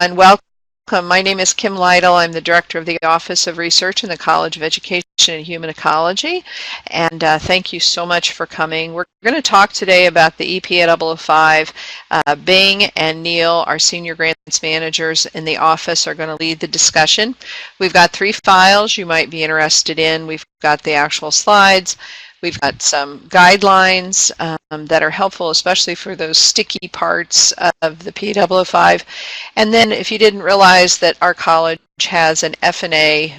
Welcome. My name is Kim Lytle. I'm the Director of the Office of Research in the College of Education and Human Ecology. And thank you so much for coming. We're going to talk today about the ePA 005. Bing and Neil, our Senior Grants Managers in the office, are going to lead the discussion. We've got 3 files you might be interested in. We've got the actual slides. We've got some guidelines that are helpful, especially for those sticky parts of the PA005. And then if you didn't realize that our college has an F&A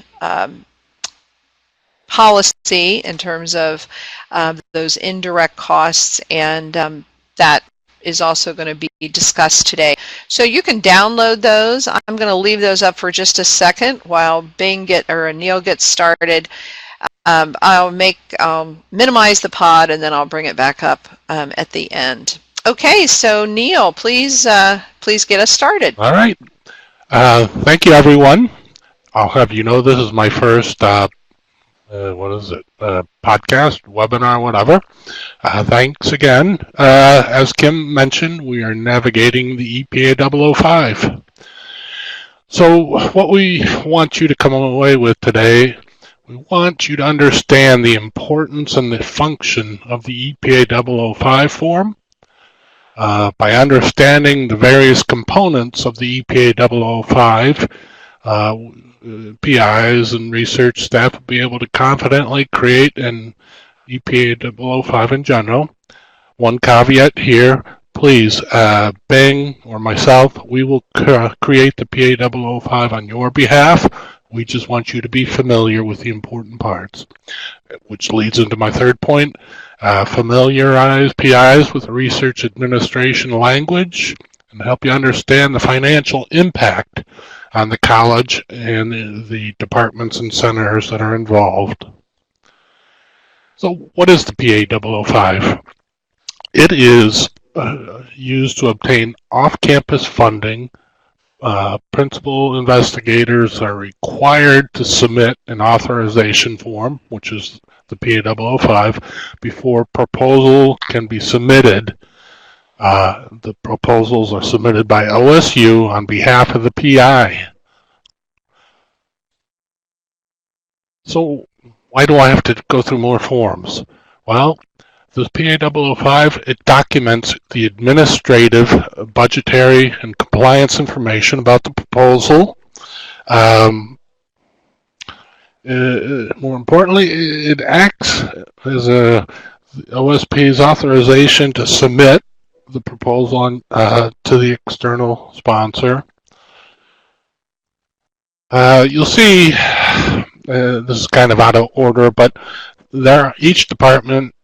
policy in terms of those indirect costs, and that is also going to be discussed today. So you can download those. I'm going to leave those up for just a second while Neil gets started. I'll minimize the pod and then I'll bring it back up at the end. Okay, so Neil, please get us started. All right. Thank you, everyone. I'll have you know this is my first podcast, webinar, whatever. Thanks again. As Kim mentioned, we are navigating the ePA 005. So what we want you to come away with today, we want you to understand the importance and the function of the ePA 005 form. By understanding the various components of the ePA 005, PIs and research staff will be able to confidently create an ePA 005 in general. One caveat here, please, Bing or myself, we will create the PA 005 on your behalf. We just want you to be familiar with the important parts, which leads into my third point. Familiarize PIs with research administration language and help you understand the financial impact on the college and the departments and centers that are involved. So what is the PA 005? It is used to obtain off-campus funding. Principal investigators are required to submit an authorization form, which is the PA 005, before proposal can be submitted. The proposals are submitted by OSU on behalf of the PI. So why do I have to go through more forms? Well, this PA 005, it documents the administrative, budgetary, and compliance information about the proposal. More importantly, it acts as a OSP's authorization to submit the proposal to the external sponsor. You'll see, this is kind of out of order, but each department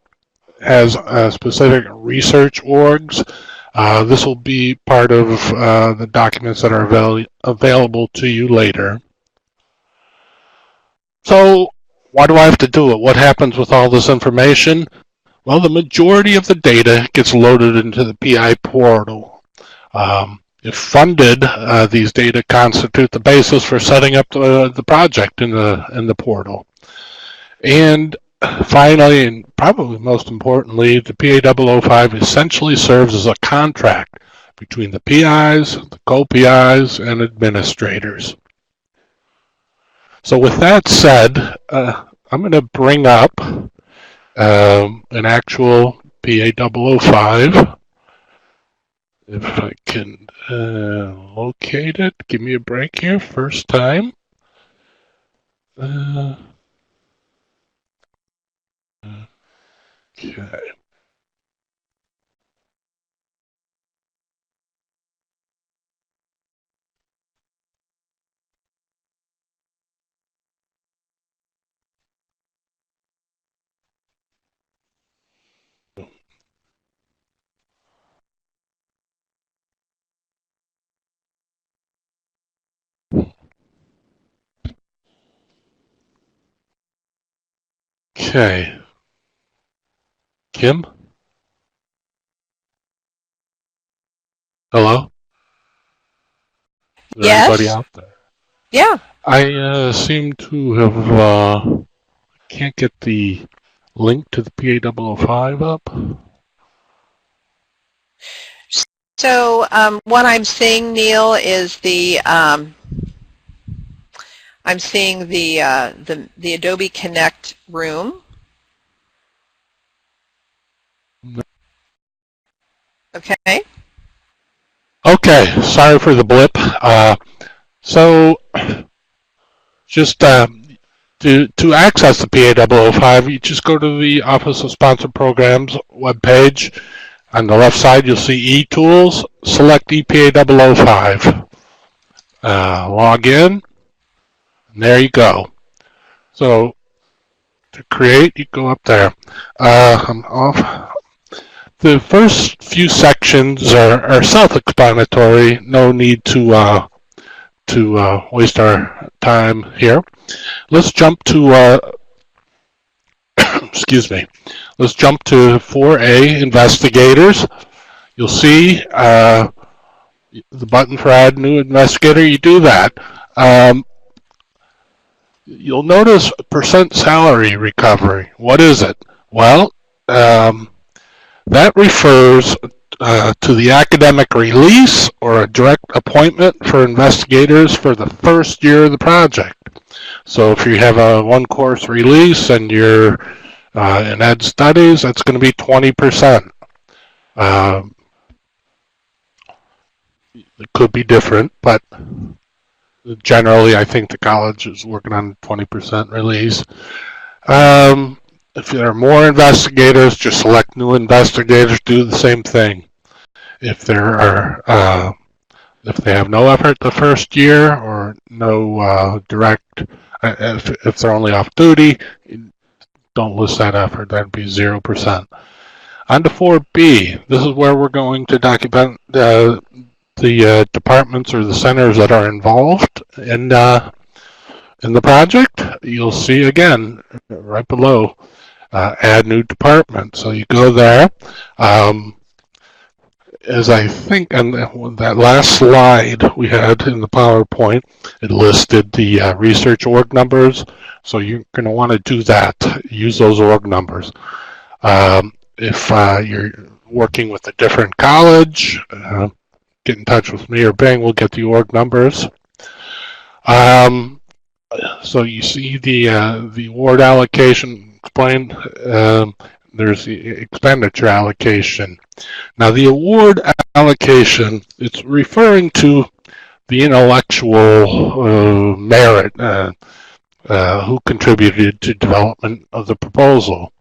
has specific research orgs. This will be part of the documents that are available to you later. So why do I have to do it? What happens with all this information? Well, the majority of the data gets loaded into the PI portal. If funded, these data constitute the basis for setting up the project in the portal. And finally, and probably most importantly, the PA 005 essentially serves as a contract between the PIs, the co-PIs, and administrators. So with that said, I'm going to bring up an actual PA 005. If I can locate it, give me a break here, first time. Okay. Okay. Kim? Hello? Is there anybody out there? Yeah. I seem to have, can't get the link to the PA 005 up. So what I'm seeing, Neil, is I'm seeing the Adobe Connect room. Okay. Okay, sorry for the blip. So just to access the PA005, you just go to the Office of Sponsored Programs webpage. On the left side, you'll see eTools. Select ePA005. Log in, and there you go. So to create, you go up there. I'm off. The first few sections are self-explanatory. No need to waste our time here. Let's jump to excuse me. Let's jump to 4A, Investigators. You'll see the button for Add New Investigator. You do that. You'll notice percent salary recovery. What is it? Well, that refers to the academic release or a direct appointment for investigators for the first year of the project. So if you have a one-course release and you're in Ed Studies, that's going to be 20%. It could be different, but generally I think the college is working on 20% release. If there are more investigators, just select new investigators, do the same thing. If there are if they have no effort the first year or no direct, if they're only off duty, don't list that effort. That'd be 0%. On to 4B. This is where we're going to document the departments or the centers that are involved in the project. You'll see again right below, add new department. So you go there. As I think on that last slide we had in the PowerPoint, it listed the research org numbers. So you're going to want to do that. Use those org numbers. If you're working with a different college, get in touch with me or Bing. We'll get the org numbers. So you see the award allocation explained. There's the expenditure allocation. Now the award allocation, it's referring to the intellectual merit, who contributed to development of the proposal.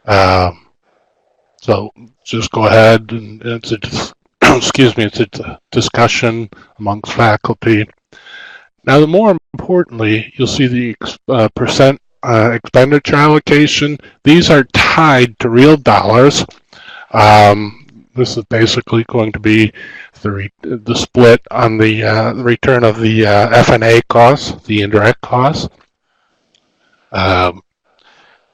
So just go ahead and it's it's a discussion amongst faculty. Now, more importantly, you'll see the percent expenditure allocation. These are tied to real dollars. This is basically going to be the split on the return of the F&A costs, the indirect costs.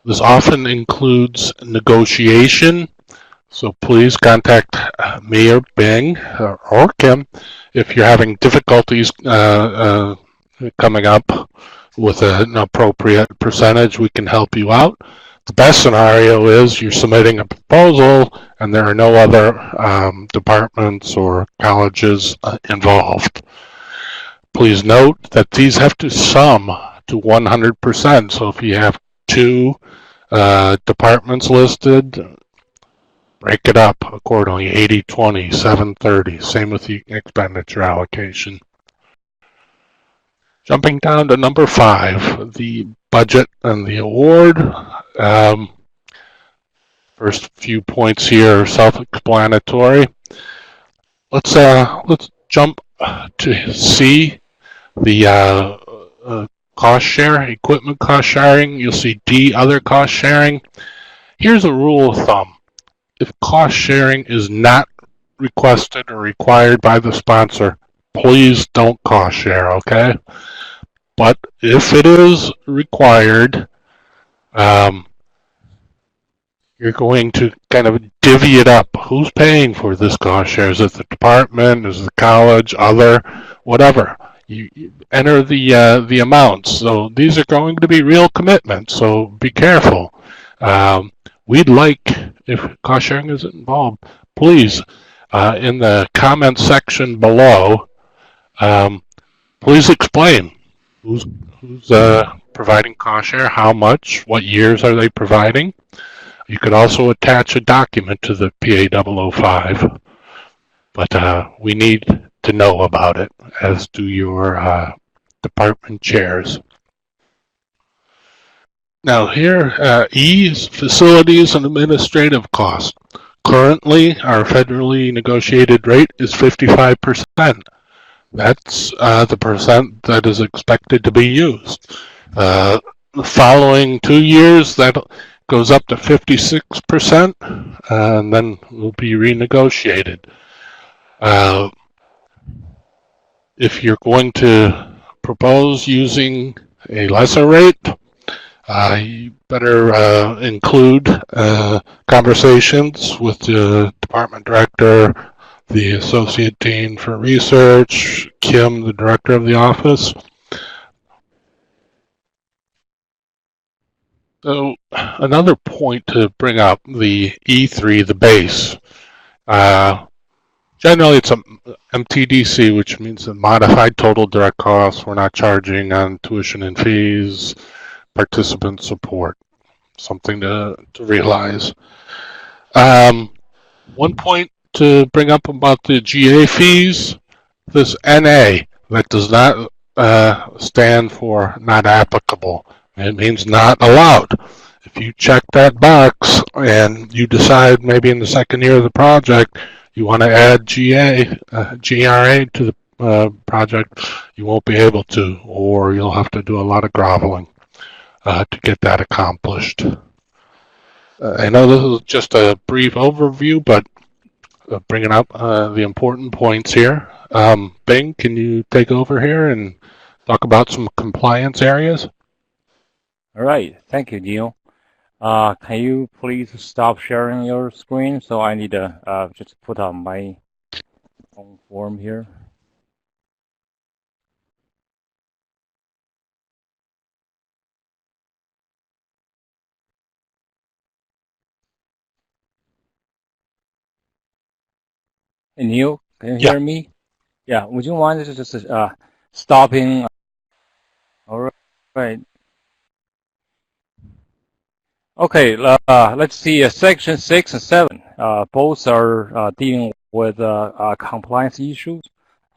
This often includes negotiation, so please contact me or Bing or Kim if you're having difficulties coming up with an appropriate percentage. We can help you out. The best scenario is you're submitting a proposal and there are no other departments or colleges involved. Please note that these have to sum to 100%. So if you have two departments listed, break it up accordingly, 80-20, 70-30. Same with the expenditure allocation. Jumping down to number 5, the budget and the award. First few points here are self-explanatory. Let's jump to C, the cost share, equipment cost sharing. You'll see D, other cost sharing. Here's a rule of thumb. If cost sharing is not requested or required by the sponsor, please don't cost share, okay? But if it is required, you're going to kind of divvy it up. Who's paying for this cost share? Is it the department? Is it the college? Other? Whatever. You enter the amounts. So these are going to be real commitments, so be careful. We'd like, if cost sharing is involved, please In the comment section below, please explain who's providing cost share, how much, what years are they providing. You could also attach a document to the PA005, but we need to know about it, as do your department chairs. Now here, E is facilities and administrative costs. Currently, our federally negotiated rate is 55%. That's the percent that is expected to be used. The following 2 years, that goes up to 56%, and then will be renegotiated. If you're going to propose using a lesser rate, you better include conversations with the department director, the associate dean for research, Kim, the director of the office. So another point to bring up, the E3, the base. Generally, it's a MTDC, which means a modified total direct costs. We're not charging on tuition and fees, participant support. Something to realize. One point to bring up about the GA fees, this NA, that does not stand for not applicable. It means not allowed. If you check that box and you decide maybe in the second year of the project you want to add GRA to the project, you won't be able to, or you'll have to do a lot of groveling to get that accomplished. I know this is just a brief overview, but bringing up the important points here. Bing, can you take over here and talk about some compliance areas? All right, thank you, Neil. Can you please stop sharing your screen? So I need to just put on my own form here. Hey, Neil, can you hear me? Yeah, would you mind just stopping? All right. Okay, let's see. Section 6 and 7, both are dealing with compliance issues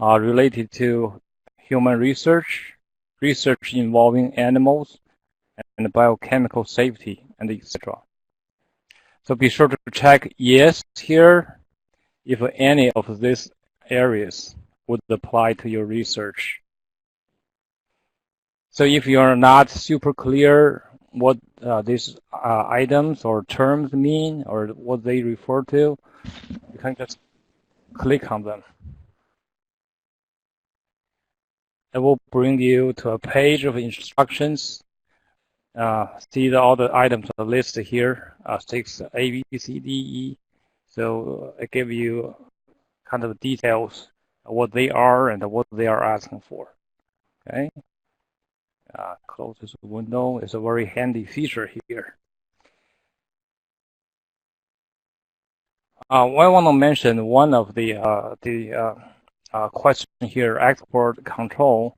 related to human research, research involving animals, and biochemical safety, and etc. So be sure to check yes here if any of these areas would apply to your research. So if you're not super clear what these items or terms mean or what they refer to, you can just click on them. It will bring you to a page of instructions. See all the items are listed here, 6 A, B, C, D, E. So it gives you kind of details of what they are and what they are asking for. Okay. Close this window. It's a very handy feature here. I want to mention one of the question here, export control,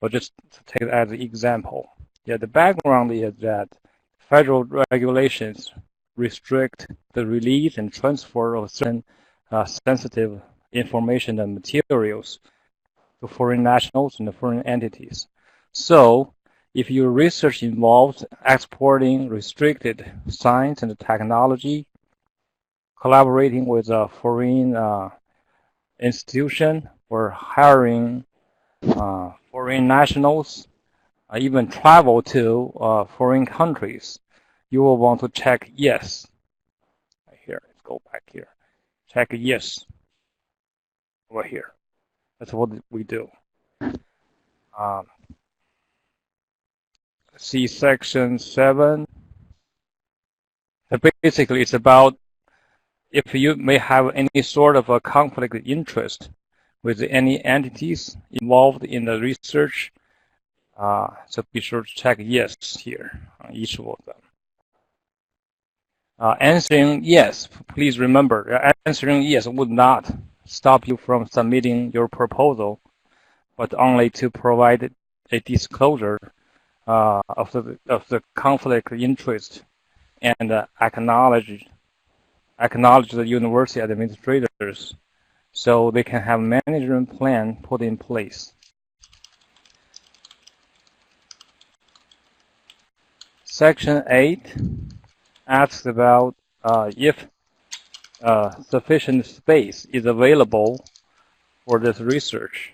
but just to take it as an example. Yeah, the background is that federal regulations restrict the release and transfer of certain sensitive information and materials to foreign nationals and foreign entities. So, if your research involves exporting restricted science and technology, collaborating with a foreign institution, or hiring foreign nationals, even travel to foreign countries, you will want to check yes. Here, let's go back here. Check yes over here. That's what we do. See section 7. Basically, it's about if you may have any sort of a conflict of interest with any entities involved in the research. So be sure to check yes here on each of them. Answering yes, please remember, answering yes would not stop you from submitting your proposal, but only to provide a disclosure of the conflict of interest and acknowledge the university administrators so they can have management plan put in place. Section 8 asks about if sufficient space is available for this research.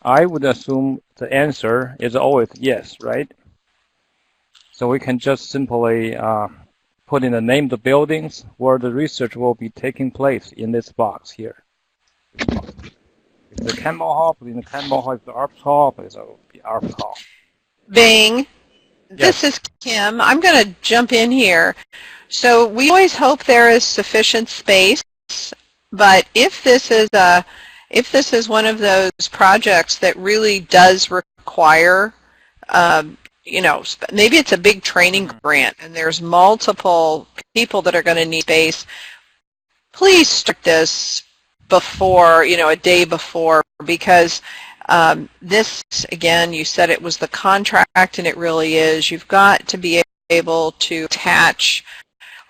I would assume the answer is always yes, right? So we can just simply put in the name of the buildings where the research will be taking place in this box here. If the Campbell Hall, put in the Campbell Hall. If the Arps Hall, it will be Arps Hall. Bing, Yes. this is Kim. I'm going to jump in here. So we always hope there is sufficient space, but if this is one of those projects that really does require, maybe it's a big training grant and there's multiple people that are going to need space, please start this before, a day before, because this, again, you said it was the contract, and it really is. You've got to be able to attach,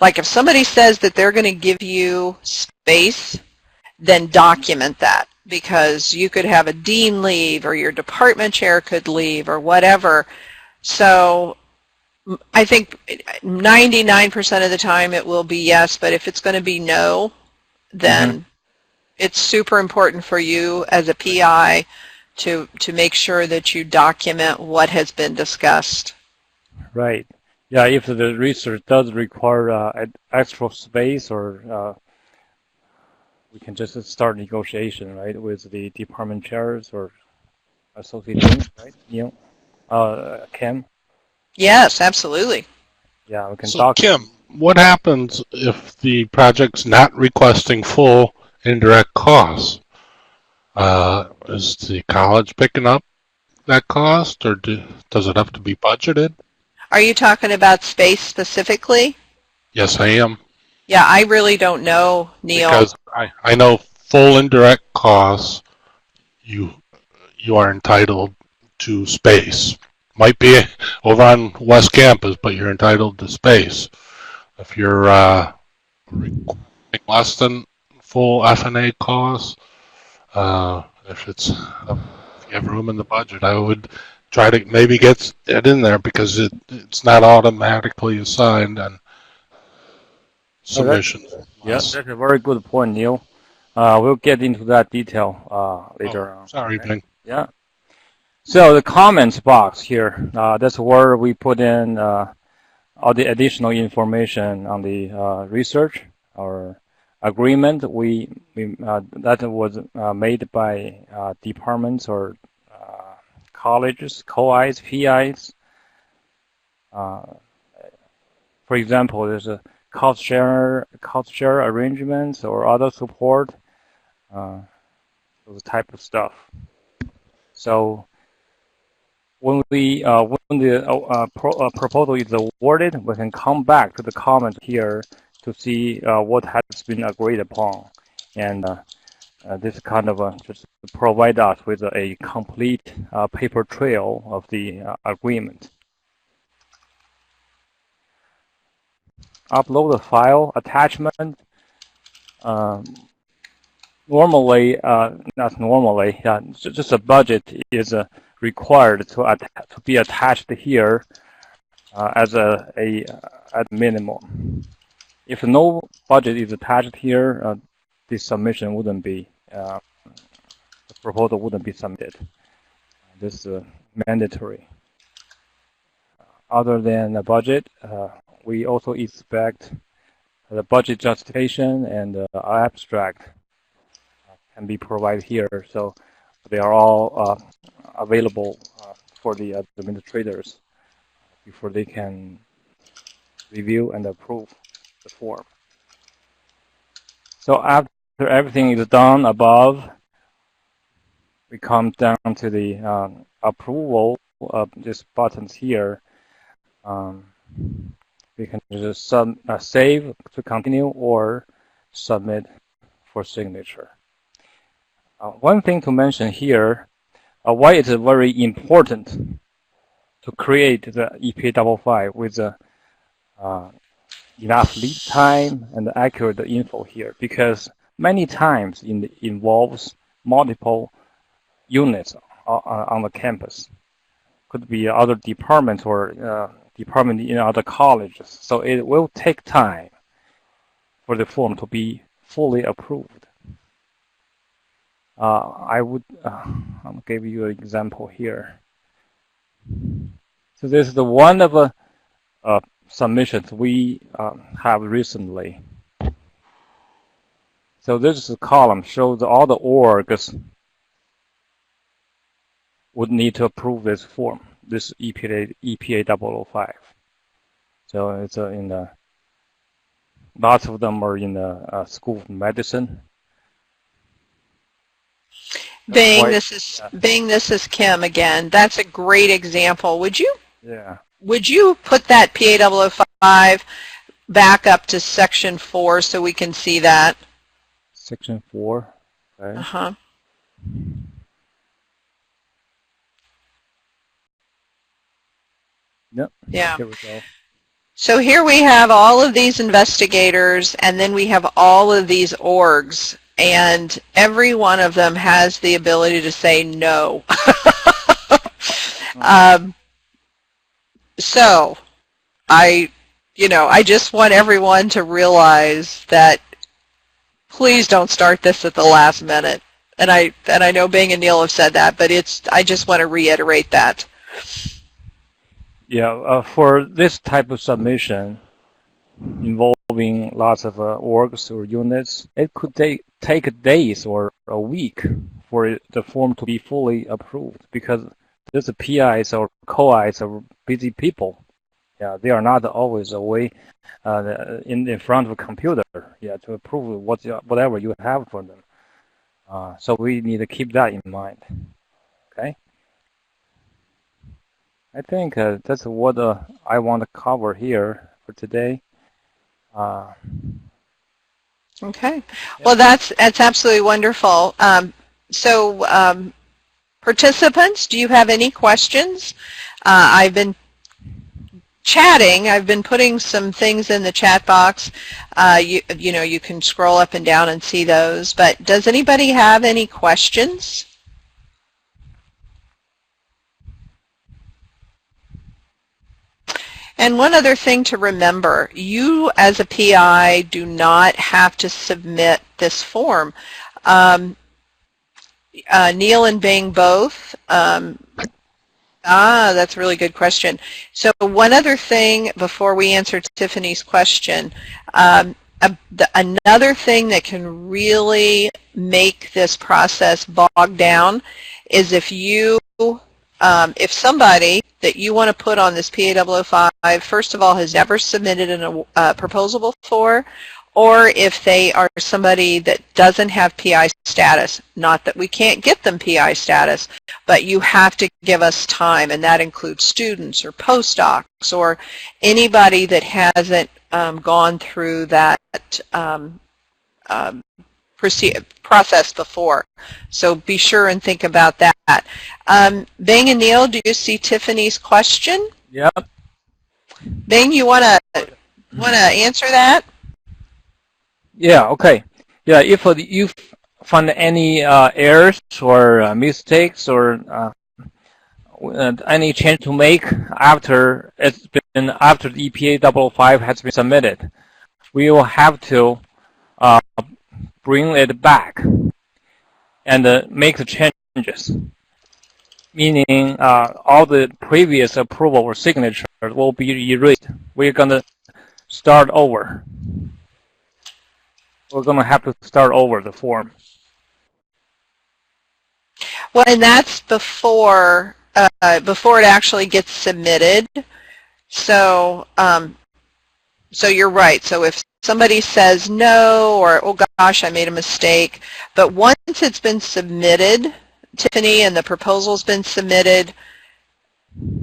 like if somebody says that they're going to give you space, then document that, because you could have a dean leave or your department chair could leave or whatever. So I think 99% of the time it will be yes, but if it's going to be no, then it's super important for you as a PI to make sure that you document what has been discussed. Right. Yeah, if the research does require extra space, or we can just start negotiation, right, with the department chairs or associate deans, right? Kim? Yes, absolutely. Yeah, we can So, talk. Kim, what happens if the project's not requesting full indirect costs? Is the college picking up that cost, or does it have to be budgeted? Are you talking about space specifically? Yes, I am. Yeah, I really don't know, Neil. Because I know full indirect costs, you are entitled to space. Might be over on West Campus, but you're entitled to space. If you're requiring less than full F&A costs, if you have room in the budget, I would try to maybe get it in there, because it's not automatically assigned on submissions. Yes, that's a very good point, Neil. We'll get into that detail later on. Sorry, Bing. Yeah. So the comments box here, that's where we put in all the additional information on the research or agreement that was made by departments or colleges, co-Is, PIs. For example, there's a cost share arrangements or other support, those type of stuff. So when the proposal is awarded, we can come back to the comment here to see what has been agreed upon, and this kind of just provide us with a complete paper trail of the agreement. Upload the file attachment. Normally, not normally, just a budget is required to be attached here as at minimum. If no budget is attached here, this submission wouldn't be, the proposal wouldn't be submitted. This is mandatory. Other than the budget, we also expect the budget justification and abstract can be provided here. So they are all available for the administrators before they can review and approve the form. So after everything is done above, we come down to the approval of these buttons here. We You can just save to continue or submit for signature. One thing to mention here, why it's very important to create the ePA 555 with enough lead time and accurate info here, because many times it involves multiple units on the campus. Could be other departments or department in other colleges. So it will take time for the form to be fully approved. I'll give you an example here. So this is the one of submissions we have recently. So this column shows all the orgs would need to approve this form, this ePA 005. So it's in the, lots of them are in the School of Medicine. Bing, this is Kim again. That's a great example. Would you put that PA 005 back up to section 4 so we can see that? Section 4. Okay. Uh-huh. Yep. Yeah. Here we go. So here we have all of these investigators, and then we have all of these orgs, and every one of them has the ability to say no. So I just want everyone to realize that please don't start this at the last minute. And I know Bing and Neil have said that, but I just want to reiterate that. Yeah, for this type of submission involving lots of orgs or units, it could take days or a week for the form to be fully approved, because these PIs or co-Is are busy people. Yeah, they are not always away in front of a computer. Yeah, to approve whatever you have for them. So we need to keep that in mind. Okay. I think that's what I want to cover here for today. Okay. Well, that's absolutely wonderful. Participants, do you have any questions? I've been chatting. I've been putting some things in the chat box. You can scroll up and down and see those. But does anybody have any questions? And one other thing to remember, you as a PI do not have to submit this form. Neil and Bing both. That's a really good question. So one other thing before we answer Tiffany's question, another thing that can really make this process bog down is if somebody that you want to put on this PA 005, first of all, has never submitted a proposal before, or if they are somebody that doesn't have PI status. Not that we can't get them PI status, but you have to give us time, and that includes students or postdocs or anybody that hasn't gone through that process before. So be sure and think about that. Bing and Neil, do you see Tiffany's question? Yep. Bing, you want to answer that? Yeah. Okay. Yeah. If you find any errors or mistakes or any change to make after the ePA 005 has been submitted, we will have to bring it back and make the changes. Meaning all the previous approval or signature will be erased. We're going to start over. We're going to have to start over the form. Well, and that's before it actually gets submitted. So so you're right. So if somebody says no, or oh gosh, I made a mistake, but once it's been submitted, Tiffany, and the proposal's been submitted,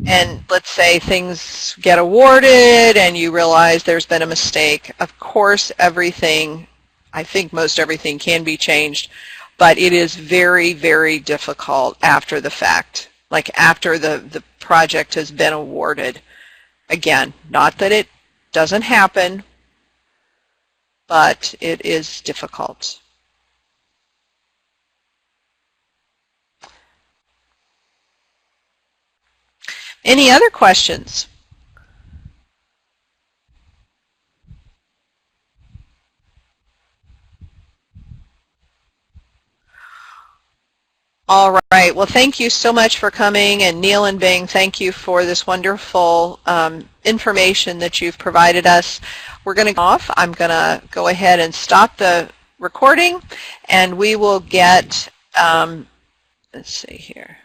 and let's say things get awarded and you realize there's been a mistake. Of course, everything, I think most everything can be changed, but it is very, very difficult after the fact, like after the project has been awarded. Again, not that it doesn't happen, but it is difficult. Any other questions? All right. Well, thank you so much for coming. And Neil and Bing, thank you for this wonderful information that you've provided us. We're going to go off. I'm going to go ahead and stop the recording, and we will get, let's see here.